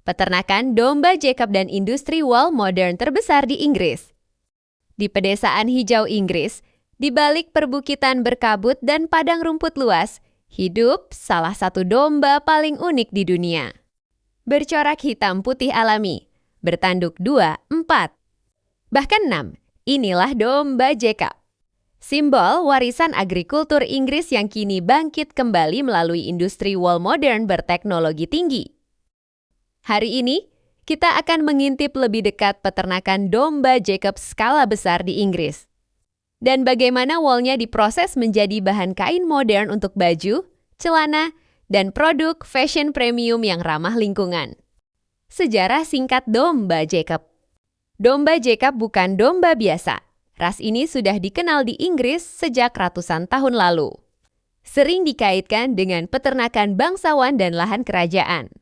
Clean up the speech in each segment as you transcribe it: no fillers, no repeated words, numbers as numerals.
peternakan domba Jacob dan industri wool modern terbesar di Inggris. Di pedesaan hijau Inggris, di balik perbukitan berkabut dan padang rumput luas, hidup salah satu domba paling unik di dunia. Bercorak hitam putih alami, bertanduk 2, 4, bahkan 6. Inilah domba Jacob. Simbol warisan agrikultur Inggris yang kini bangkit kembali melalui industri wool modern berteknologi tinggi. Hari ini, kita akan mengintip lebih dekat peternakan domba Jacob skala besar di Inggris. Dan bagaimana woolnya diproses menjadi bahan kain modern untuk baju, celana, dan produk fashion premium yang ramah lingkungan. Sejarah singkat domba Jacob. Domba Jacob bukan domba biasa. Ras ini sudah dikenal di Inggris sejak ratusan tahun lalu. Sering dikaitkan dengan peternakan bangsawan dan lahan kerajaan.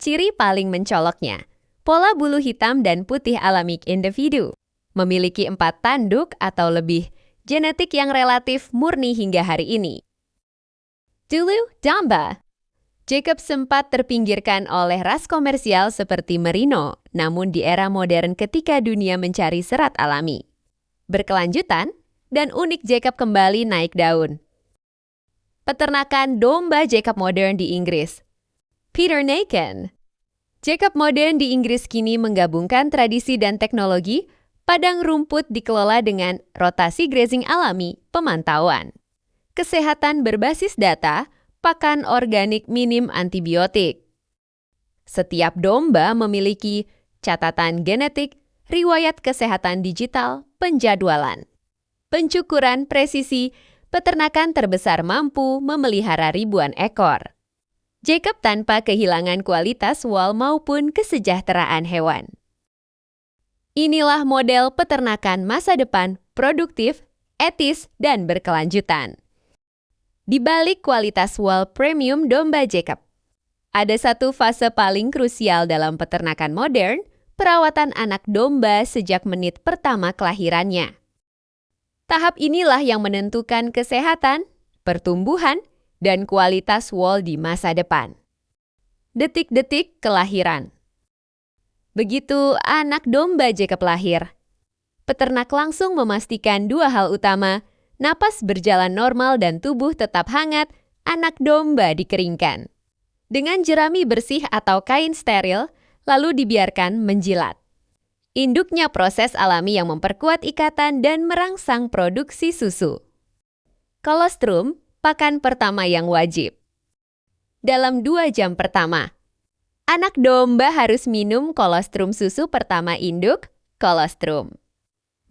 Ciri paling mencoloknya, pola bulu hitam dan putih alami individu. Memiliki 4 tanduk atau lebih, genetik yang relatif murni hingga hari ini. Dulu, domba Jacob sempat terpinggirkan oleh ras komersial seperti merino, namun di era modern ketika dunia mencari serat alami. Berkelanjutan, dan unik Jacob kembali naik daun. Peternakan domba Jacob modern di Inggris. Peter Naken. Jacob modern di Inggris kini menggabungkan tradisi dan teknologi, padang rumput dikelola dengan rotasi grazing alami, pemantauan. Kesehatan berbasis data, pakan organik minim antibiotik. Setiap domba memiliki catatan genetik, riwayat kesehatan digital, penjadwalan. Pencukuran presisi, peternakan terbesar mampu memelihara ribuan ekor. Jacob tanpa kehilangan kualitas wool maupun kesejahteraan hewan. Inilah model peternakan masa depan, produktif, etis, dan berkelanjutan. Di balik kualitas wool premium domba Jacob, ada satu fase paling krusial dalam peternakan modern, perawatan anak domba sejak menit pertama kelahirannya. Tahap inilah yang menentukan kesehatan, pertumbuhan, dan kualitas wool di masa depan. Detik-detik kelahiran. Begitu anak domba Jacob lahir, peternak langsung memastikan 2 hal utama, napas berjalan normal dan tubuh tetap hangat, anak domba dikeringkan. Dengan jerami bersih atau kain steril, lalu dibiarkan menjilat. Induknya proses alami yang memperkuat ikatan dan merangsang produksi susu. Kolostrum, pakan pertama yang wajib. Dalam 2 jam pertama, anak domba harus minum kolostrum susu pertama induk, kolostrum.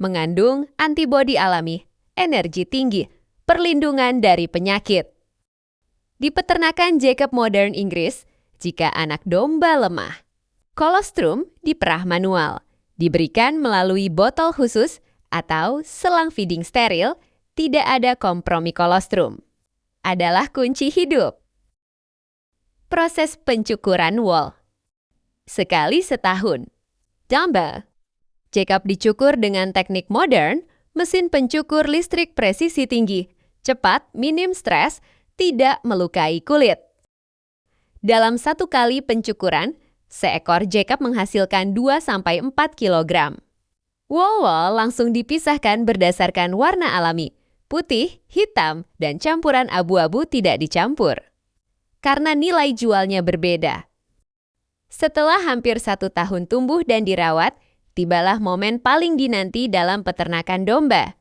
Mengandung antibodi alami, energi tinggi, perlindungan dari penyakit. Di peternakan Jacob modern Inggris, jika anak domba lemah, kolostrum diperah manual, diberikan melalui botol khusus atau selang feeding steril, tidak ada kompromi kolostrum. Adalah kunci hidup. Proses pencukuran wool. Sekali setahun. Domba. Jacob dicukur dengan teknik modern, mesin pencukur listrik presisi tinggi, cepat, minim stres, tidak melukai kulit. Dalam 1 kali pencukuran, seekor Jacob menghasilkan 2-4 kg. Wool langsung dipisahkan berdasarkan warna alami, putih, hitam, dan campuran abu-abu tidak dicampur. Karena nilai jualnya berbeda. Setelah hampir 1 tahun tumbuh dan dirawat, tibalah momen paling dinanti dalam peternakan domba.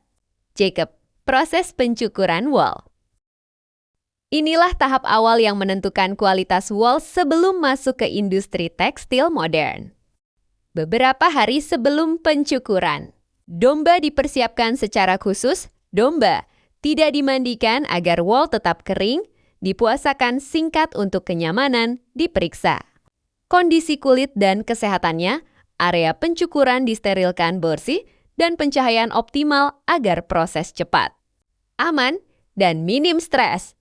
Jacob, proses pencukuran wool. Inilah tahap awal yang menentukan kualitas wool sebelum masuk ke industri tekstil modern. Beberapa hari sebelum pencukuran, domba dipersiapkan secara khusus. Domba tidak dimandikan agar wool tetap kering, dipuasakan singkat untuk kenyamanan, diperiksa. Kondisi kulit dan kesehatannya, area pencukuran disterilkan bersih, dan pencahayaan optimal agar proses cepat, aman, dan minim stres.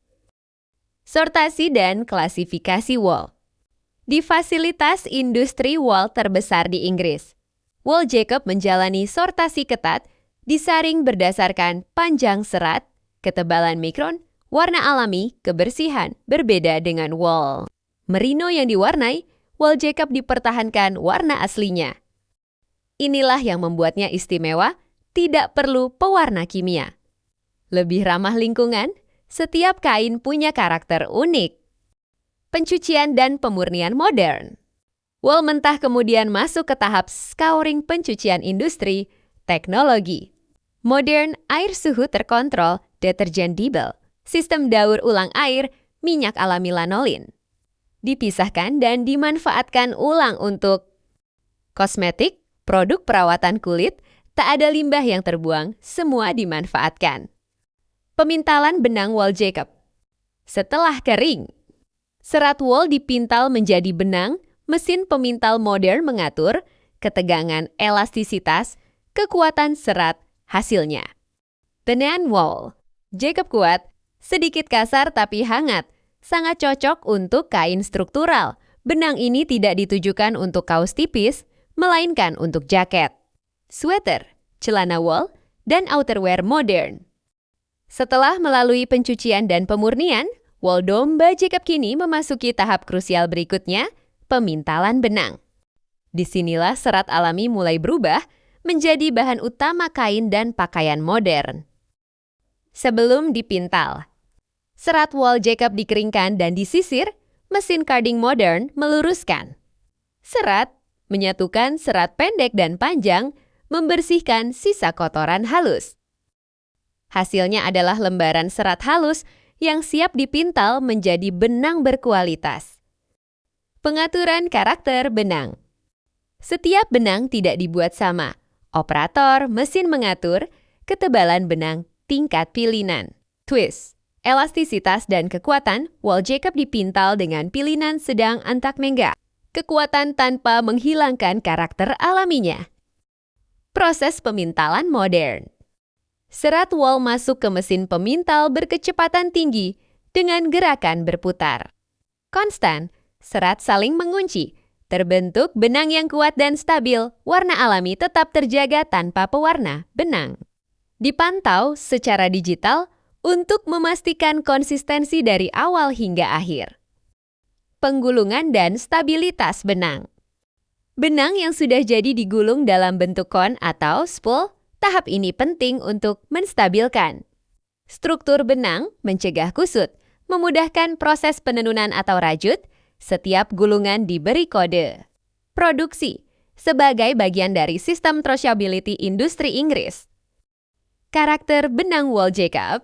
Sortasi dan klasifikasi wool. Di fasilitas industri wool terbesar di Inggris, wool Jacob menjalani sortasi ketat, disaring berdasarkan panjang serat, ketebalan mikron, warna alami, kebersihan, berbeda dengan wool merino yang diwarnai, Wall Jacob dipertahankan warna aslinya. Inilah yang membuatnya istimewa, tidak perlu pewarna kimia. Lebih ramah lingkungan, setiap kain punya karakter unik. Pencucian dan pemurnian modern. Wol mentah kemudian masuk ke tahap scouring pencucian industri, teknologi. Modern air suhu terkontrol, deterjen Diebel, sistem daur ulang air, minyak alami lanolin. Dipisahkan dan dimanfaatkan ulang untuk kosmetik, produk perawatan kulit, tak ada limbah yang terbuang, semua dimanfaatkan. Pemintalan benang Wall Jacob. Setelah kering, serat wol dipintal menjadi benang, mesin pemintal modern mengatur ketegangan elastisitas, kekuatan serat hasilnya. Benang Wall Jacob kuat, sedikit kasar tapi hangat, sangat cocok untuk kain struktural. Benang ini tidak ditujukan untuk kaos tipis, melainkan untuk jaket, sweater, celana wol, dan outerwear modern. Setelah melalui pencucian dan pemurnian, wol domba Jacob kini memasuki tahap krusial berikutnya, pemintalan benang. Disinilah serat alami mulai berubah menjadi bahan utama kain dan pakaian modern. Sebelum dipintal, serat Wall Jacob dikeringkan dan disisir, mesin carding modern meluruskan. Serat menyatukan serat pendek dan panjang, membersihkan sisa kotoran halus. Hasilnya adalah lembaran serat halus yang siap dipintal menjadi benang berkualitas. Pengaturan karakter benang. Setiap benang tidak dibuat sama. Operator mesin mengatur ketebalan benang, tingkat pilinan, twist, elastisitas dan kekuatan. Wall Jacob dipintal dengan pilinan sedang antak nengga. Kekuatan tanpa menghilangkan karakter alaminya. Proses pemintalan modern. Serat wol masuk ke mesin pemintal berkecepatan tinggi dengan gerakan berputar. Konstan, serat saling mengunci. Terbentuk benang yang kuat dan stabil, warna alami tetap terjaga tanpa pewarna benang. Dipantau secara digital untuk memastikan konsistensi dari awal hingga akhir. Penggulungan dan stabilitas benang. Benang yang sudah jadi digulung dalam bentuk kon atau spool, tahap ini penting untuk menstabilkan. Struktur benang mencegah kusut, memudahkan proses penenunan atau rajut. Setiap gulungan diberi kode. Produksi sebagai bagian dari sistem traceability industri Inggris. Karakter benang Wall Jacob.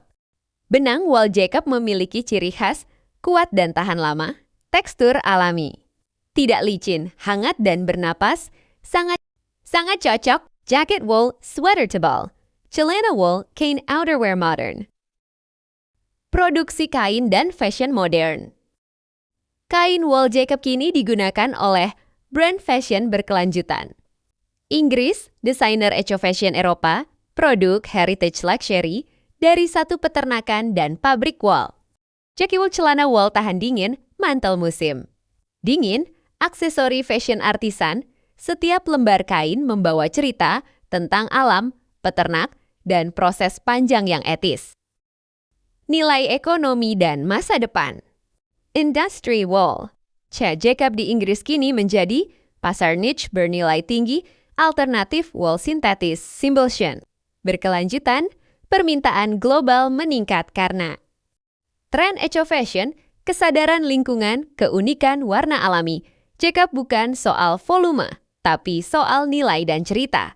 Benang Wall Jacob memiliki ciri khas kuat dan tahan lama, tekstur alami. Tidak licin, hangat dan bernapas, sangat cocok jacket wool sweater tebal, celana wool kain outerwear modern. Produksi kain dan fashion modern. Kain Wall Jacob kini digunakan oleh brand fashion berkelanjutan. Inggris, desainer eco fashion Eropa, produk heritage luxury dari satu peternakan dan pabrik wol. Jacket wool celana wol tahan dingin, mantel musim. Dingin, aksesori fashion artisan, setiap lembar kain membawa cerita tentang alam, peternak, dan proses panjang yang etis. Nilai ekonomi dan masa depan. Industry Wool. Jacob di Inggris kini menjadi pasar niche bernilai tinggi, alternatif wool sintetis Symboltion. Berkelanjutan, permintaan global meningkat karena tren eco fashion, kesadaran lingkungan, keunikan warna alami. Jacob bukan soal volume, tapi soal nilai dan cerita.